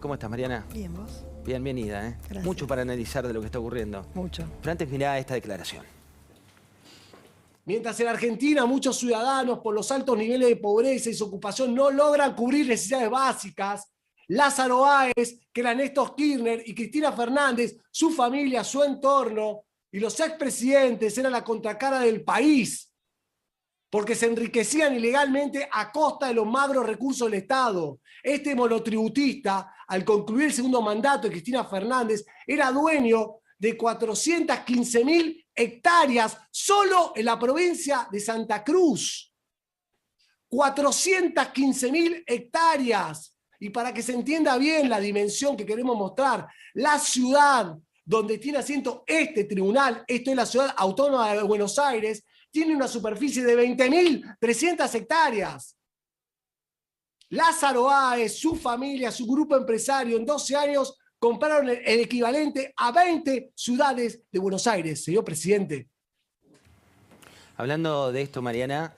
¿Cómo estás, Mariana? Bien, ¿vos? Bienvenida, ¿eh? Gracias. Mucho para analizar de lo que está ocurriendo. Mucho. Pero antes mirá esta declaración. Mientras en Argentina muchos ciudadanos por los altos niveles de pobreza y desocupación no logran cubrir necesidades básicas, Lázaro Báez, que era Néstor Kirchner y Cristina Fernández, su familia, su entorno y los expresidentes eran la contracara del país, porque se enriquecían ilegalmente a costa de los magros recursos del Estado. Este monotributista, al concluir el segundo mandato de Cristina Fernández, era dueño de 415.000 hectáreas solo en la provincia de Santa Cruz. 415.000 hectáreas. Y para que se entienda bien la dimensión que queremos mostrar, la ciudad donde tiene asiento este tribunal, esto es la ciudad autónoma de Buenos Aires, tiene una superficie de 20.300 hectáreas. Lázaro Báez, su familia, su grupo empresario, en 12 años compraron el equivalente a 20 ciudades de Buenos Aires, señor presidente. Hablando de esto, Mariana,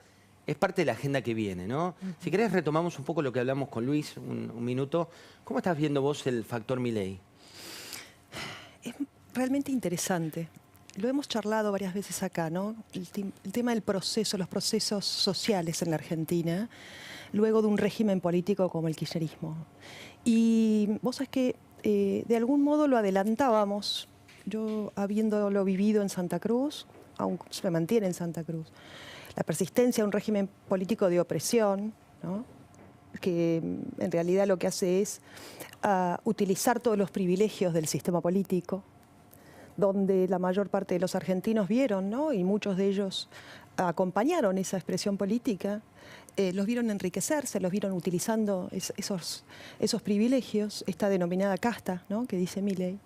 es parte de la agenda que viene, ¿no? Si querés retomamos un poco lo que hablamos con Luis, un minuto. ¿Cómo estás viendo vos el factor Milei? Es realmente interesante. Lo hemos charlado varias veces acá, ¿no? El tema del proceso, los procesos sociales en la Argentina, luego de un régimen político como el kirchnerismo. Y vos sabés que de algún modo lo adelantábamos, yo habiéndolo vivido en Santa Cruz, aún se mantiene en Santa Cruz, la persistencia de un régimen político de opresión, ¿no? Que en realidad lo que hace es utilizar todos los privilegios del sistema político, donde la mayor parte de los argentinos vieron, ¿no? Y muchos de ellos acompañaron esa expresión política, los vieron enriquecerse, los vieron utilizando esos privilegios, esta denominada casta, ¿no? Que dice Milei.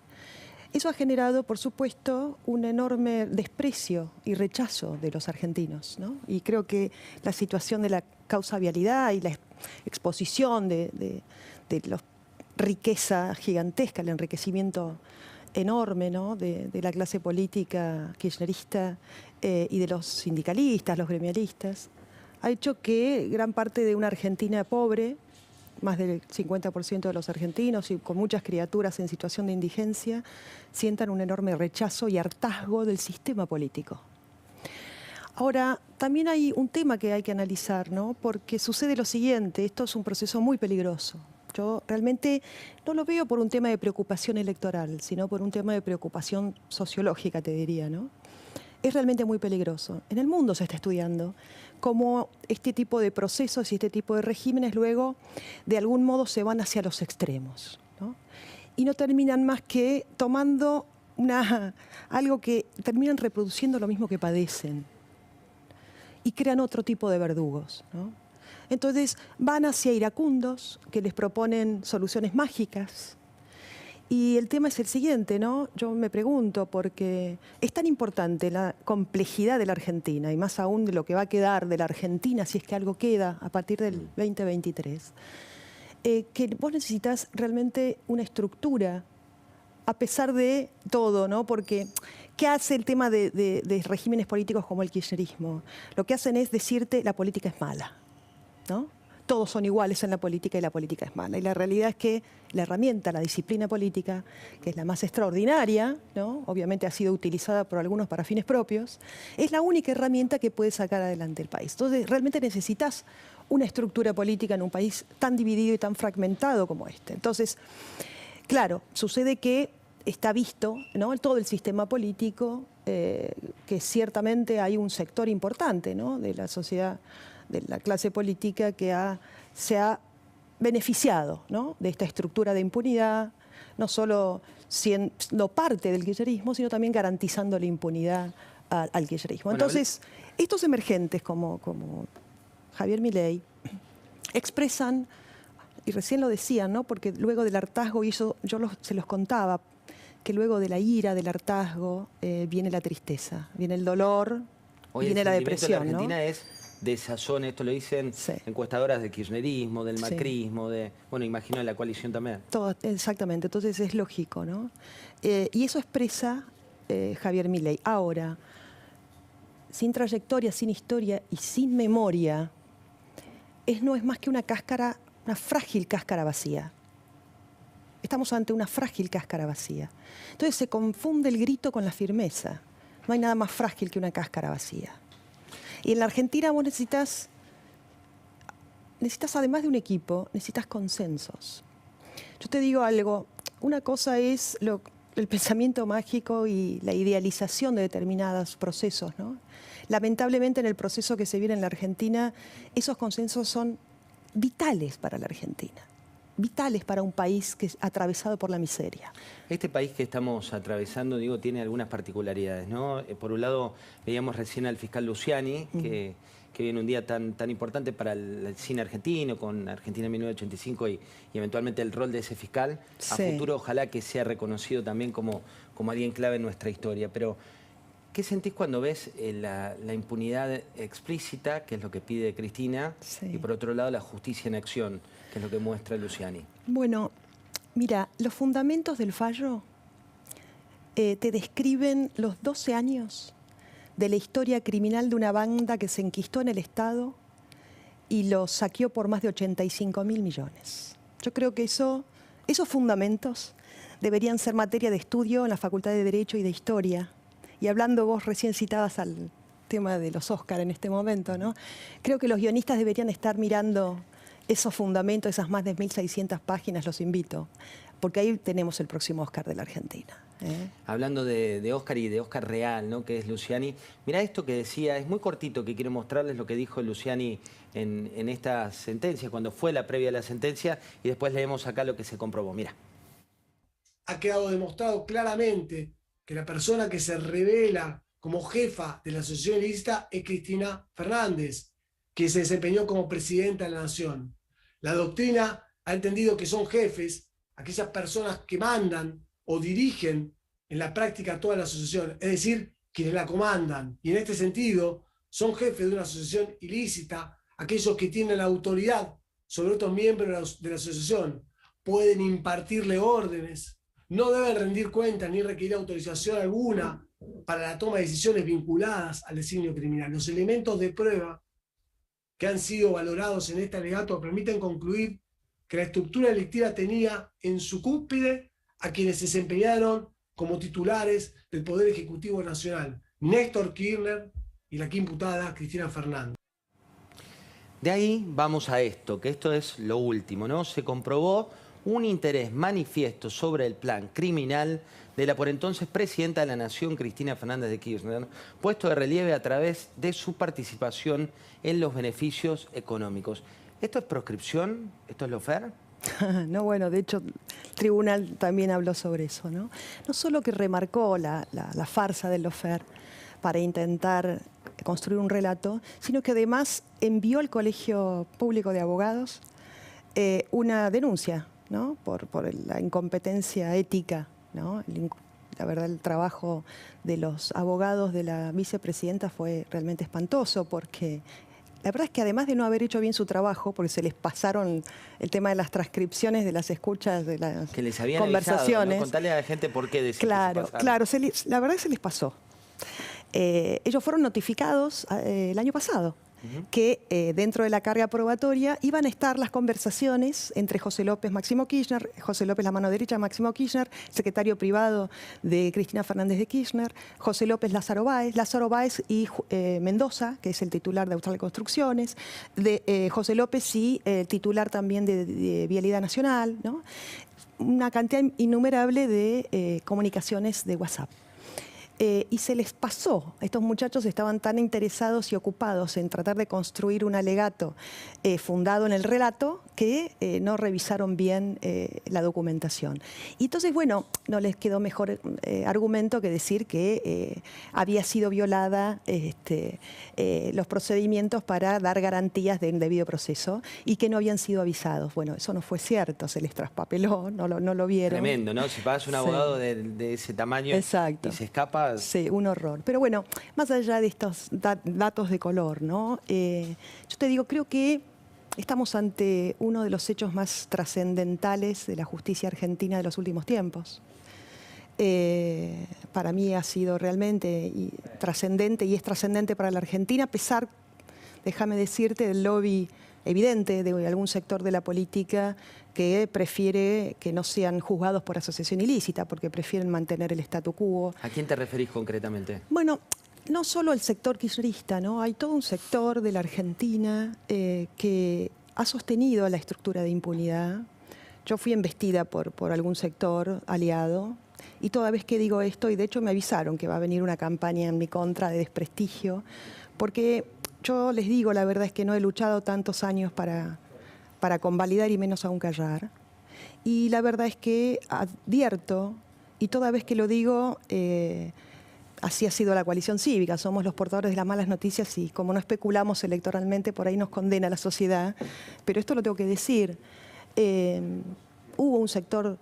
Eso ha generado, por supuesto, un enorme desprecio y rechazo de los argentinos, ¿no? Y creo que la situación de la causa vialidad y la exposición de la riqueza gigantesca, el enriquecimiento enorme, ¿no? de la clase política kirchnerista y de los sindicalistas, los gremialistas, ha hecho que gran parte de una Argentina pobre, más del 50% de los argentinos y con muchas criaturas en situación de indigencia, sientan un enorme rechazo y hartazgo del sistema político. Ahora, también hay un tema que hay que analizar, ¿no? Porque sucede lo siguiente, esto es un proceso muy peligroso. Yo realmente no lo veo por un tema de preocupación electoral, sino por un tema de preocupación sociológica, te diría, ¿no? Es realmente muy peligroso. En el mundo se está estudiando cómo este tipo de procesos y este tipo de regímenes luego de algún modo se van hacia los extremos, ¿no? Y no terminan más que tomando algo que terminan reproduciendo lo mismo que padecen y crean otro tipo de verdugos, ¿no? Entonces van hacia iracundos que les proponen soluciones mágicas. Y el tema es el siguiente, ¿no? Yo me pregunto, porque es tan importante la complejidad de la Argentina, y más aún de lo que va a quedar de la Argentina, si es que algo queda a partir del 2023, que vos necesitas realmente una estructura, a pesar de todo, ¿no? Porque, ¿qué hace el tema de regímenes políticos como el kirchnerismo? Lo que hacen es decirte la política es mala, ¿no? Todos son iguales en la política y la política es mala. Y la realidad es que la herramienta, la disciplina política, que es la más extraordinaria, ¿no? Obviamente ha sido utilizada por algunos para fines propios, es la única herramienta que puede sacar adelante el país. Entonces, realmente necesitas una estructura política en un país tan dividido y tan fragmentado como este. Entonces, claro, sucede que está visto, ¿no? Todo el sistema político, que ciertamente hay un sector importante, ¿no? De la sociedad, de la clase política que se ha beneficiado, ¿no? De esta estructura de impunidad, no solo siendo parte del kirchnerismo, sino también garantizando la impunidad al kirchnerismo. Bueno, entonces, estos emergentes como Javier Milei expresan, y recién lo decían, ¿no? Porque luego del hartazgo, y eso yo se los contaba, que luego de la ira, del hartazgo, viene la tristeza, viene el dolor, Hoy viene la depresión, en la Argentina, ¿no? es desazón, esto lo dicen Sí. encuestadoras del kirchnerismo, del Sí. macrismo, bueno, imagino de la coalición también. Todo, exactamente, entonces es lógico, ¿no? Y eso expresa Javier Milei. Ahora, sin trayectoria, sin historia y sin memoria, no es más que una cáscara, una frágil cáscara vacía. estamos ante una frágil cáscara vacía. Entonces se confunde el grito con la firmeza. No hay nada más frágil que una cáscara vacía. Y en la Argentina vos necesitas además de un equipo, necesitas consensos. Yo te digo algo, una cosa es el pensamiento mágico y la idealización de determinados procesos, ¿no? Lamentablemente en el proceso que se viene en la Argentina, esos consensos son vitales para la Argentina, vitales para un país que es atravesado por la miseria. Este país que estamos atravesando, digo, tiene algunas particularidades, ¿no? Por un lado, veíamos recién al fiscal Luciani, que viene un día tan importante para el cine argentino, con Argentina en 1985 y eventualmente el rol de ese fiscal. A futuro, ojalá que sea reconocido también como alguien clave en nuestra historia. Pero, ¿qué sentís cuando ves la impunidad explícita, que es lo que pide Cristina, y por otro lado la justicia en acción, que es lo que muestra Luciani? Bueno, mira, los fundamentos del fallo te describen los 12 años de la historia criminal de una banda que se enquistó en el Estado y lo saqueó por más de 85.000 millones. Yo creo que esos fundamentos deberían ser materia de estudio en la Facultad de Derecho y de Historia. Y hablando, vos recién citabas al tema de los Óscar en este momento, ¿no? Creo que los guionistas deberían estar mirando esos fundamentos, esas más de 1.600 páginas, los invito, porque ahí tenemos el próximo Óscar de la Argentina. Hablando de Óscar y de Óscar real, ¿no? Que es Luciani. Mirá esto que decía, es muy cortito, que quiero mostrarles lo que dijo Luciani en esta sentencia, cuando fue la previa a la sentencia, y después leemos acá lo que se comprobó. Mirá. Ha quedado demostrado claramente que la persona que se revela como jefa de la asociación ilícita es Cristina Fernández, que se desempeñó como presidenta de la Nación. La doctrina ha entendido que son jefes aquellas personas que mandan o dirigen en la práctica toda la asociación, es decir, quienes la comandan. Y en este sentido, son jefes de una asociación ilícita aquellos que tienen la autoridad sobre otros miembros de la asociación. Pueden impartirle órdenes, no deben rendir cuentas ni requerir autorización alguna para la toma de decisiones vinculadas al designio criminal. Los elementos de prueba que han sido valorados en este alegato permiten concluir que la estructura delictiva tenía en su cúspide a quienes se desempeñaron como titulares del Poder Ejecutivo Nacional, Néstor Kirchner y la aquí imputada Cristina Fernández. De ahí vamos a esto, que esto es lo último, ¿no? Se comprobó un interés manifiesto sobre el plan criminal de la por entonces presidenta de la Nación, Cristina Fernández de Kirchner, puesto de relieve a través de su participación en los beneficios económicos. ¿Esto es proscripción? ¿Esto es lawfare? No, bueno, de hecho, el tribunal también habló sobre eso, ¿no? No solo que remarcó la farsa del lawfare para intentar construir un relato, sino que además envió al Colegio Público de Abogados una denuncia, ¿no? por la incompetencia ética, ¿no? La verdad, el trabajo de los abogados de la vicepresidenta fue realmente espantoso, porque la verdad es que además de no haber hecho bien su trabajo, porque se les pasaron el tema de las transcripciones de las escuchas, de las que les habían conversaciones. Avisado, ¿no? Contarle a la gente por qué decir claro, que se pasaron. Claro, la verdad es que se les pasó. Ellos fueron notificados el año pasado que dentro de la carga probatoria iban a estar las conversaciones entre José López, Máximo Kirchner, José López la mano derecha de Máximo Kirchner, secretario privado de Cristina Fernández de Kirchner, José López Lázaro Báez y Mendoza, que es el titular de Austral Construcciones, de José López y el titular también de Vialidad Nacional, ¿no? Una cantidad innumerable de comunicaciones de WhatsApp. Y se les pasó. Estos muchachos estaban tan interesados y ocupados en tratar de construir un alegato fundado en el relato que no revisaron bien la documentación. Y entonces, bueno, no les quedó mejor argumento que decir que había sido violada los procedimientos para dar garantías de un debido proceso y que no habían sido avisados. Bueno, eso no fue cierto, se les traspapeló, no lo vieron. Tremendo, ¿no? Si pagas un abogado de ese tamaño Exacto. Y se escapa... Sí, un horror. Pero bueno, más allá de estos datos de color, ¿no? Yo te digo, creo que estamos ante uno de los hechos más trascendentales de la justicia argentina de los últimos tiempos. Para mí ha sido realmente trascendente y es trascendente para la Argentina, a pesar, déjame decirte, del lobby evidente de algún sector de la política que prefiere que no sean juzgados por asociación ilícita, porque prefieren mantener el statu quo. ¿A quién te referís concretamente? Bueno, no solo el sector kirchnerista, ¿no? Hay todo un sector de la Argentina que ha sostenido la estructura de impunidad. Yo fui embestida por algún sector aliado y toda vez que digo esto, y de hecho me avisaron que va a venir una campaña en mi contra de desprestigio, porque yo les digo, la verdad es que no he luchado tantos años para convalidar y menos aún callar. Y la verdad es que advierto, y toda vez que lo digo, así ha sido la coalición cívica, somos los portadores de las malas noticias y como no especulamos electoralmente, por ahí nos condena la sociedad, pero esto lo tengo que decir. Hubo un sector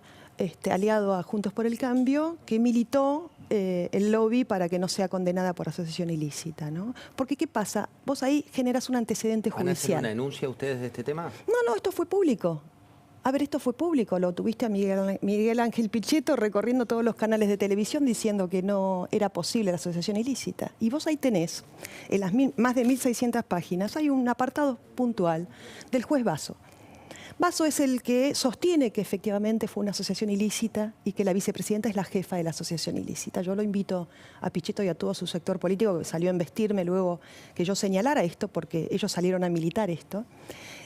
aliado a Juntos por el Cambio que militó el lobby para que no sea condenada por asociación ilícita, ¿no? Porque ¿qué pasa? Vos ahí generas un antecedente judicial. ¿Van a hacer una denuncia ustedes de este tema? No, esto fue público. A ver, esto fue público, lo tuviste a Miguel Ángel Pichetto recorriendo todos los canales de televisión diciendo que no era posible la asociación ilícita. Y vos ahí tenés, en las más de 1.600 páginas, hay un apartado puntual del juez Basso. Basso es el que sostiene que efectivamente fue una asociación ilícita y que la vicepresidenta es la jefa de la asociación ilícita. Yo lo invito a Pichetto y a todo su sector político que salió a embestirme luego que yo señalara esto, porque ellos salieron a militar esto,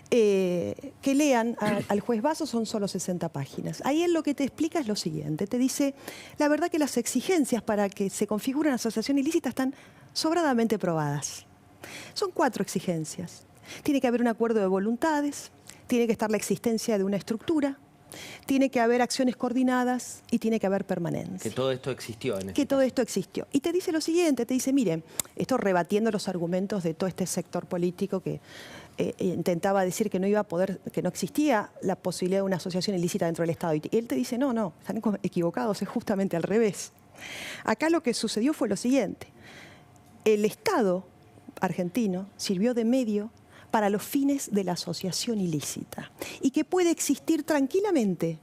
que lean al juez Basso, son solo 60 páginas. Ahí él lo que te explica es lo siguiente, te dice, la verdad que las exigencias para que se configure una asociación ilícita están sobradamente probadas. Son 4 exigencias. Tiene que haber un acuerdo de voluntades, tiene que estar la existencia de una estructura, tiene que haber acciones coordinadas y tiene que haber permanencia. Que todo esto existió. Todo esto existió. Y te dice lo siguiente, te dice, miren, esto rebatiendo los argumentos de todo este sector político que intentaba decir que no iba a poder, que no existía la posibilidad de una asociación ilícita dentro del Estado. Y él te dice, no, están equivocados, es justamente al revés. Acá lo que sucedió fue lo siguiente. El Estado argentino sirvió de medio para los fines de la asociación ilícita y que puede existir tranquilamente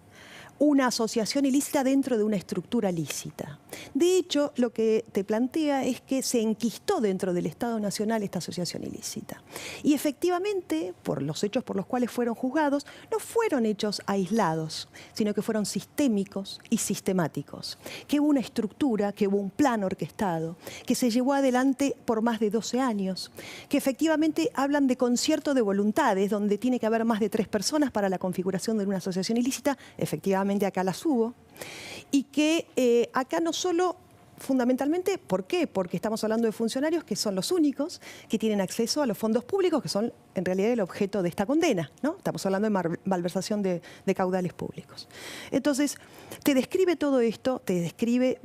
una asociación ilícita dentro de una estructura lícita. De hecho, lo que te plantea es que se enquistó dentro del Estado Nacional esta asociación ilícita. Y efectivamente, por los hechos por los cuales fueron juzgados, no fueron hechos aislados, sino que fueron sistémicos y sistemáticos. Que hubo una estructura, que hubo un plan orquestado, que se llevó adelante por más de 12 años, que efectivamente hablan de concierto de voluntades, donde tiene que haber más de 3 personas para la configuración de una asociación ilícita, efectivamente acá las hubo, y que acá no solo, fundamentalmente, ¿por qué? Porque estamos hablando de funcionarios que son los únicos que tienen acceso a los fondos públicos, que son en realidad el objeto de esta condena, ¿no? Estamos hablando de malversación de caudales públicos. Entonces, te describe todo esto, te describe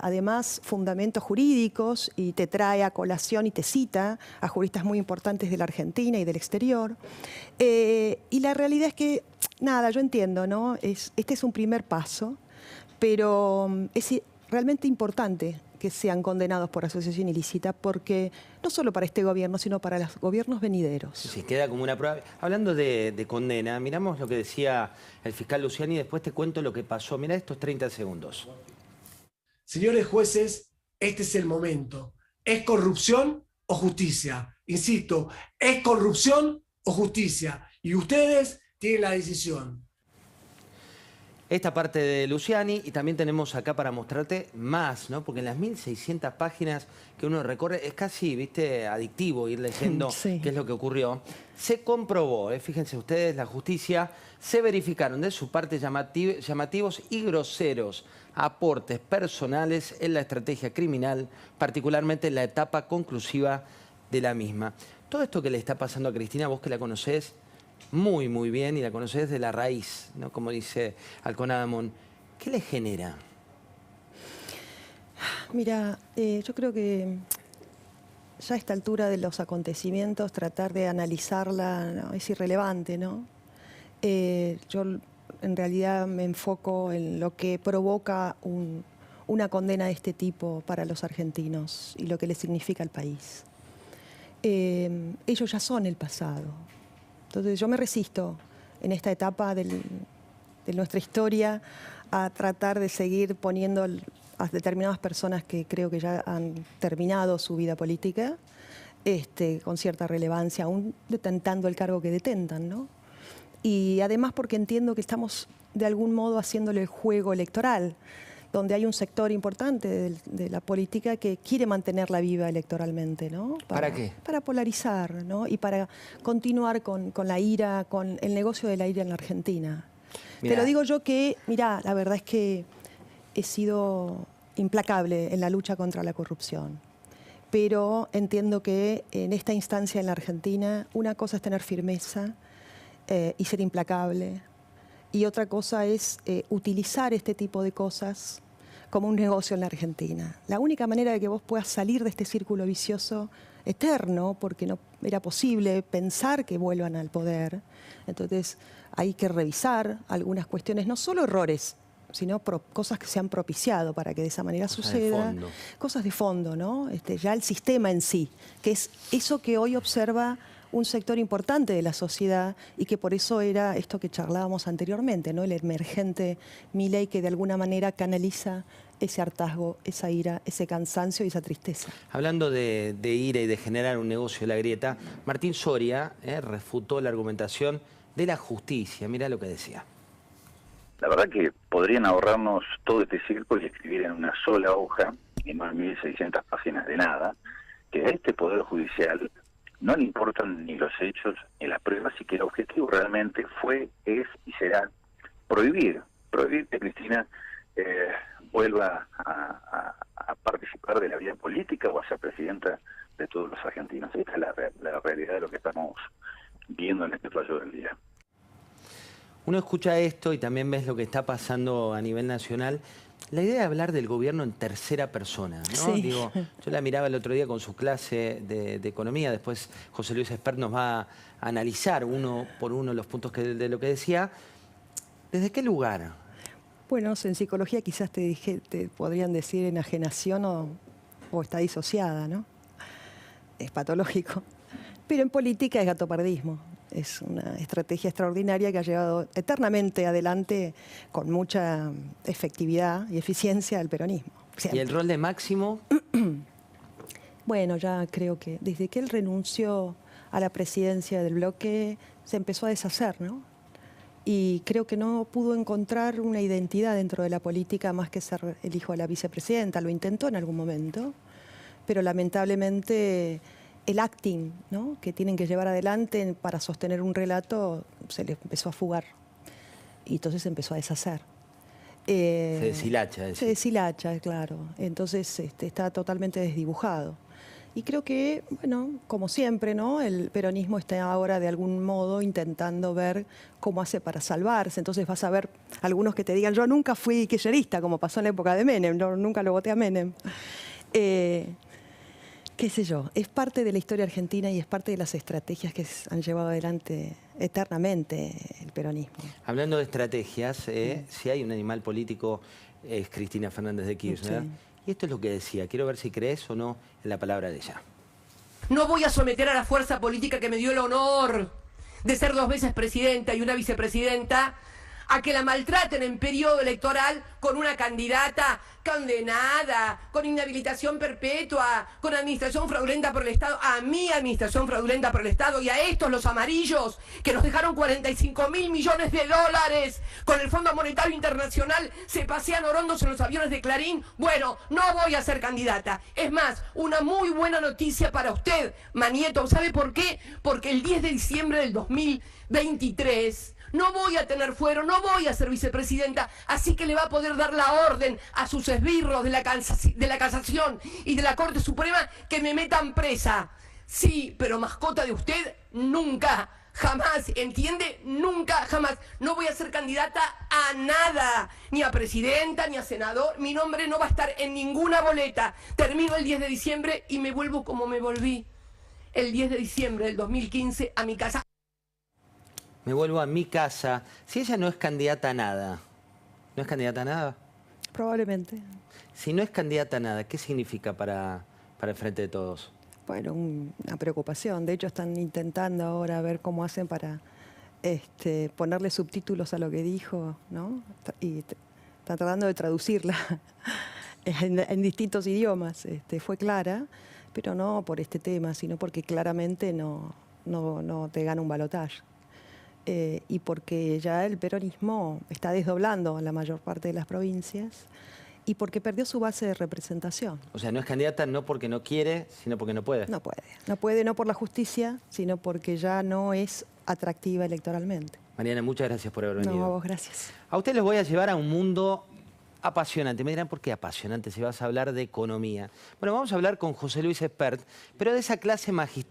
además fundamentos jurídicos y te trae a colación y te cita a juristas muy importantes de la Argentina y del exterior. Y la realidad es que, nada, yo entiendo, ¿no? Este es un primer paso, pero es realmente importante que sean condenados por asociación ilícita, porque no solo para este gobierno, sino para los gobiernos venideros. Sí, queda como una prueba. Hablando de condena, miramos lo que decía el fiscal Luciani y después te cuento lo que pasó. Mirá estos 30 segundos. Señores jueces, este es el momento. ¿Es corrupción o justicia? Insisto, ¿es corrupción o justicia? Y ustedes tienen la decisión. Esta parte de Luciani, y también tenemos acá para mostrarte más, ¿no? Porque en las 1.600 páginas que uno recorre es casi, viste, adictivo ir leyendo sí. Qué es lo que ocurrió. Se comprobó, fíjense ustedes, la justicia, se verificaron de su parte llamativos y groseros aportes personales en la estrategia criminal, particularmente en la etapa conclusiva de la misma. Todo esto que le está pasando a Cristina, vos que la conocés muy, muy bien y la conocés de la raíz, ¿no? Como dice Alcona Damón, ¿qué le genera? Mira, yo creo que ya a esta altura de los acontecimientos tratar de analizarla, ¿no?, es irrelevante, ¿no? Yo en realidad me enfoco en lo que provoca una condena de este tipo para los argentinos y lo que le significa al país. Ellos ya son el pasado. Entonces yo me resisto en esta etapa de nuestra historia a tratar de seguir poniendo a determinadas personas que creo que ya han terminado su vida política con cierta relevancia, aún detentando el cargo que detentan, ¿no? Y además porque entiendo que estamos de algún modo haciéndole el juego electoral, donde hay un sector importante de la política que quiere mantenerla viva electoralmente, ¿no? ¿Para qué? Para polarizar, ¿no? Y para continuar con la ira, con el negocio de la ira en la Argentina. Mirá. Te lo digo yo que, mirá, la verdad es que he sido implacable en la lucha contra la corrupción. Pero entiendo que en esta instancia en la Argentina, una cosa es tener firmeza y ser implacable, y otra cosa es utilizar este tipo de cosas como un negocio en la Argentina. La única manera de que vos puedas salir de este círculo vicioso eterno, porque no era posible pensar que vuelvan al poder, entonces hay que revisar algunas cuestiones, no solo errores, sino cosas que se han propiciado para que de esa manera suceda. Cosas de fondo, ¿no? Ya el sistema en sí, que es eso que hoy observa un sector importante de la sociedad y que por eso era esto que charlábamos anteriormente, ¿no? El emergente Milei, que de alguna manera canaliza ese hartazgo, esa ira, ese cansancio y esa tristeza. Hablando de ira y de generar un negocio de la grieta, Martín Soria refutó la argumentación de la justicia. Mirá lo que decía. La verdad que podrían ahorrarnos todo este círculo y escribir en una sola hoja, en más de 1.600 páginas de nada, que a este Poder Judicial no le importan ni los hechos ni las pruebas, y que el objetivo realmente fue, es y será prohibir que Cristina vuelva a participar de la vida política o a ser presidenta de todos los argentinos. Esta es la realidad de lo que estamos viendo en este fallo del día. Uno escucha esto y también ves lo que está pasando a nivel nacional. La idea de hablar del gobierno en tercera persona, ¿no? Sí. Digo, yo la miraba el otro día con su clase de economía, después José Luis Espert nos va a analizar uno por uno los puntos de lo que decía. ¿Desde qué lugar? Bueno, en psicología quizás te podrían decir enajenación o está disociada, ¿no? Es patológico. Pero en política es gatopardismo. Es una estrategia extraordinaria que ha llevado eternamente adelante con mucha efectividad y eficiencia al peronismo. Siempre. ¿Y el rol de Máximo? Bueno, ya creo que desde que él renunció a la presidencia del bloque se empezó a deshacer, ¿no? Y creo que no pudo encontrar una identidad dentro de la política más que ser el hijo de la vicepresidenta. Lo intentó en algún momento, pero lamentablemente el acting, ¿no?, que tienen que llevar adelante para sostener un relato se les empezó a fugar y entonces se empezó a deshacer. Se deshilacha. Se deshilacha, claro. Entonces está totalmente desdibujado. Y creo que, bueno, como siempre, ¿no?, el peronismo está ahora de algún modo intentando ver cómo hace para salvarse. Entonces vas a ver algunos que te digan, yo nunca fui kirchnerista, como pasó en la época de Menem, nunca lo voté a Menem. Qué sé yo, es parte de la historia argentina y es parte de las estrategias que han llevado adelante eternamente el peronismo. Hablando de estrategias, si hay un animal político es Cristina Fernández de Kirchner. Sí. Y esto es lo que decía. Quiero ver si crees o no en la palabra de ella. No voy a someter a la fuerza política que me dio el honor de ser 2 veces presidenta y una vicepresidenta a que la maltraten en periodo electoral con una candidata condenada, con inhabilitación perpetua, con administración fraudulenta por el Estado, a mi administración fraudulenta por el Estado, y a estos, los amarillos, que nos dejaron 45.000 millones de dólares con el Fondo Monetario Internacional, se pasean orondos en los aviones de Clarín. Bueno, no voy a ser candidata. Es más, una muy buena noticia para usted, Manieto. ¿Sabe por qué? Porque el 10 de diciembre del 2023... no voy a tener fuero, no voy a ser vicepresidenta, así que le va a poder dar la orden a sus esbirros de la Casación y de la Corte Suprema que me metan presa. Sí, pero mascota de usted, nunca, jamás, ¿entiende? Nunca, jamás. No voy a ser candidata a nada, ni a presidenta, ni a senador. Mi nombre no va a estar en ninguna boleta. Termino el 10 de diciembre y me vuelvo como me volví el 10 de diciembre del 2015 a mi casa. Me vuelvo a mi casa. Si ella no es candidata a nada, ¿no es candidata a nada? Probablemente. Si no es candidata a nada, ¿qué significa para el Frente de Todos? Bueno, una preocupación. De hecho, están intentando ahora ver cómo hacen para ponerle subtítulos a lo que dijo, ¿no? Y están tratando de traducirla en distintos idiomas. Fue clara, pero no por este tema, sino porque claramente no te gana un balotaje. Y porque ya el peronismo está desdoblando en la mayor parte de las provincias y porque perdió su base de representación. O sea, no es candidata no porque no quiere, sino porque no puede. No puede. No puede, no por la justicia, sino porque ya no es atractiva electoralmente. Mariana, muchas gracias por haber venido. No, a vos gracias. A ustedes les voy a llevar a un mundo apasionante. Me dirán, ¿por qué apasionante si vas a hablar de economía? Bueno, vamos a hablar con José Luis Espert, pero de esa clase magistral